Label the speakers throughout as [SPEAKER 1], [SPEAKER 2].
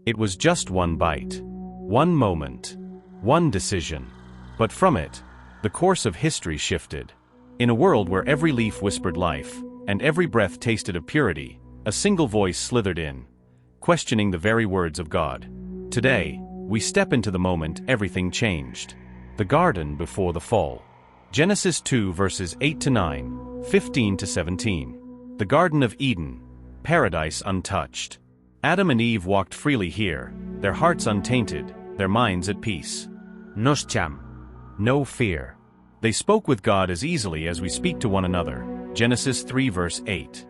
[SPEAKER 1] It was just one bite. One moment. One decision. But from it, the course of history shifted. In a world where every leaf whispered life, and every breath tasted of purity, a single voice slithered in, questioning the very words of God. Today, we step into the moment everything changed. The garden before the fall. Genesis 2 verses 8 to 9, 15 to 17. The Garden of Eden, paradise untouched. Adam and Eve walked freely here, their hearts untainted, their minds at peace. No fear. They spoke with God as easily as we speak to one another. Genesis 3 verse 8.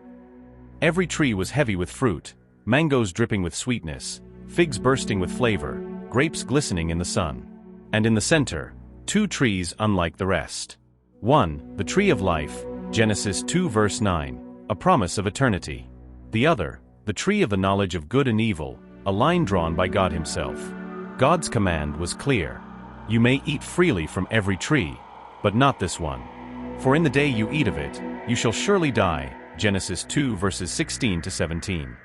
[SPEAKER 1] Every tree was heavy with fruit, mangoes dripping with sweetness, figs bursting with flavor, grapes glistening in the sun. And in the center, two trees unlike the rest. One, the tree of life, Genesis 2 verse 9, a promise of eternity. The other, the tree of the knowledge of good and evil, a line drawn by God himself. God's command was clear. You may eat freely from every tree, but not this one. For in the day you eat of it, you shall surely die. Genesis 2 verses 16 to 17.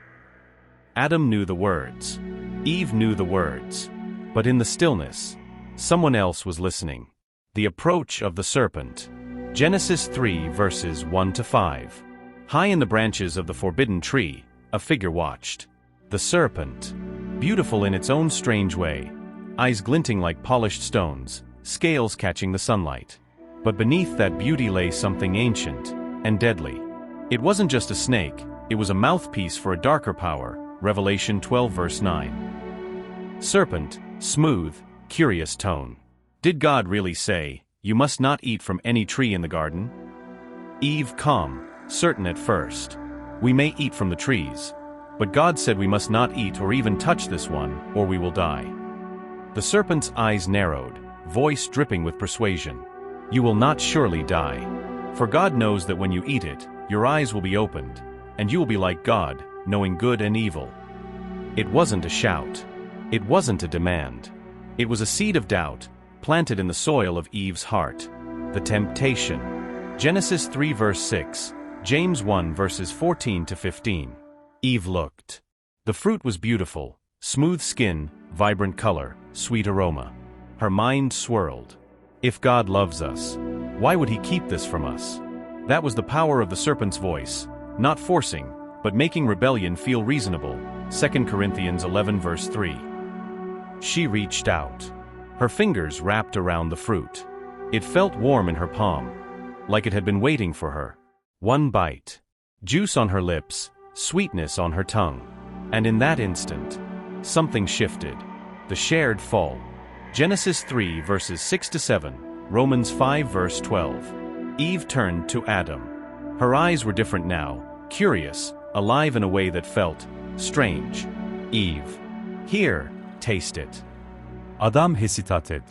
[SPEAKER 1] Adam knew the words. Eve knew the words. But in the stillness, someone else was listening. The approach of the serpent. Genesis 3 verses 1 to 5. High in the branches of the forbidden tree, a figure watched. The serpent, beautiful in its own strange way, eyes glinting like polished stones, scales catching the sunlight. But beneath that beauty lay something ancient and deadly. It wasn't just a snake, it was a mouthpiece for a darker power. Revelation 12 verse 9. Serpent, smooth, curious tone. Did God really say, "You must not eat from any tree in the garden"? Eve calm, certain at first. We may eat from the trees, but God said we must not eat or even touch this one, or we will die. The serpent's eyes narrowed, voice dripping with persuasion. You will not surely die. For God knows that when you eat it, your eyes will be opened, and you will be like God, knowing good and evil. It wasn't a shout. It wasn't a demand. It was a seed of doubt, planted in the soil of Eve's heart. The temptation. Genesis 3 verse 6, James 1 verses 14 to 15. Eve looked. The fruit was beautiful, smooth skin, vibrant color, sweet aroma. Her mind swirled. If God loves us, why would he keep this from us? That was the power of the serpent's voice, not forcing, but making rebellion feel reasonable. 2 Corinthians 11 verse 3. She reached out. Her fingers wrapped around the fruit. It felt warm in her palm, like it had been waiting for her. One bite. Juice on her lips, sweetness on her tongue. And in that instant, something shifted. The shared fall. Genesis 3 verses 6 to 7, Romans 5 verse 12. Eve turned to Adam. Her eyes were different now, curious, alive in a way that felt strange. Eve. Here, taste it.
[SPEAKER 2] Adam hesitated.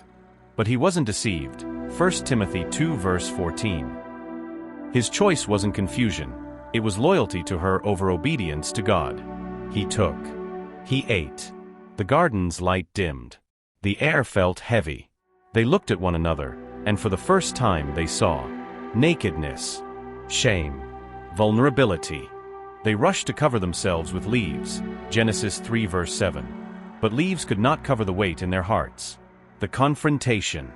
[SPEAKER 1] But he wasn't deceived. 1 Timothy 2 verse 14. His choice wasn't confusion. It was loyalty to her over obedience to God. He took. He ate. The garden's light dimmed. The air felt heavy. They looked at one another, and for the first time they saw nakedness, shame, vulnerability. They rushed to cover themselves with leaves. Genesis 3 verse 7. But leaves could not cover the weight in their hearts. The confrontation.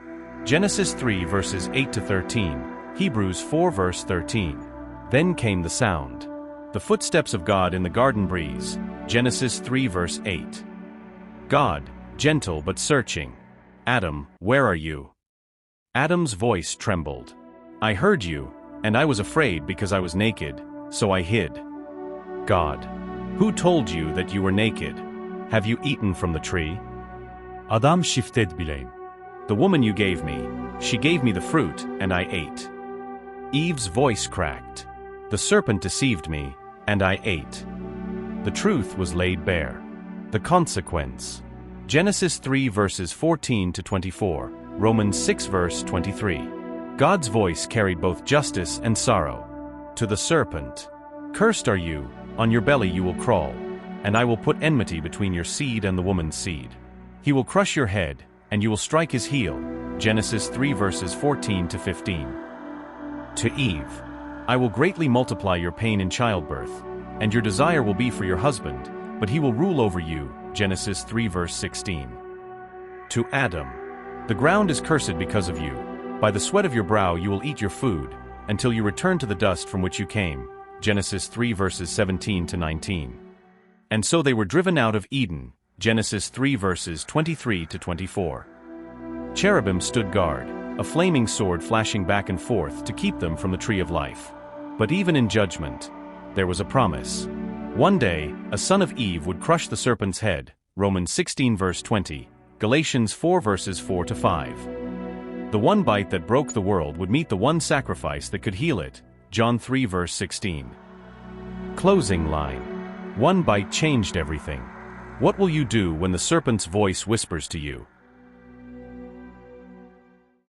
[SPEAKER 1] Genesis 3 verses 8 to 13, Hebrews 4 verse 13. Then came the sound. The footsteps of God in the garden breeze. Genesis 3 verse 8. God, gentle but searching. Adam, where are you? Adam's voice trembled. I heard you, and I was afraid because I was naked, so I hid. God, who told you that you were naked? Have you eaten from the tree?
[SPEAKER 2] Adam shifted blame.
[SPEAKER 1] The woman you gave me, she gave me the fruit, and I ate. Eve's voice cracked. The serpent deceived me, and I ate. The truth was laid bare. The consequence. Genesis 3 verses 14 to 24, Romans 6 verse 23. God's voice carried both justice and sorrow. To the serpent, cursed are you, on your belly you will crawl, and I will put enmity between your seed and the woman's seed. He will crush your head, and you will strike his heel. Genesis 3 verses 14 to 15. To Eve, I will greatly multiply your pain in childbirth, and your desire will be for your husband, but he will rule over you. Genesis 3 verse 16. To Adam, the ground is cursed because of you. By the sweat of your brow you will eat your food, until you return to the dust from which you came. Genesis 3 verses 17 to 19. And so they were driven out of Eden. Genesis 3 verses 23 to 24. Cherubim stood guard, a flaming sword flashing back and forth to keep them from the tree of life. But even in judgment, there was a promise. One day, a son of Eve would crush the serpent's head. Romans 16 verse 20, Galatians 4 verses 4 to 5. The one bite that broke the world would meet the one sacrifice that could heal it. John 3 verse 16. Closing line. One bite changed everything. What will you do when the serpent's voice whispers to you,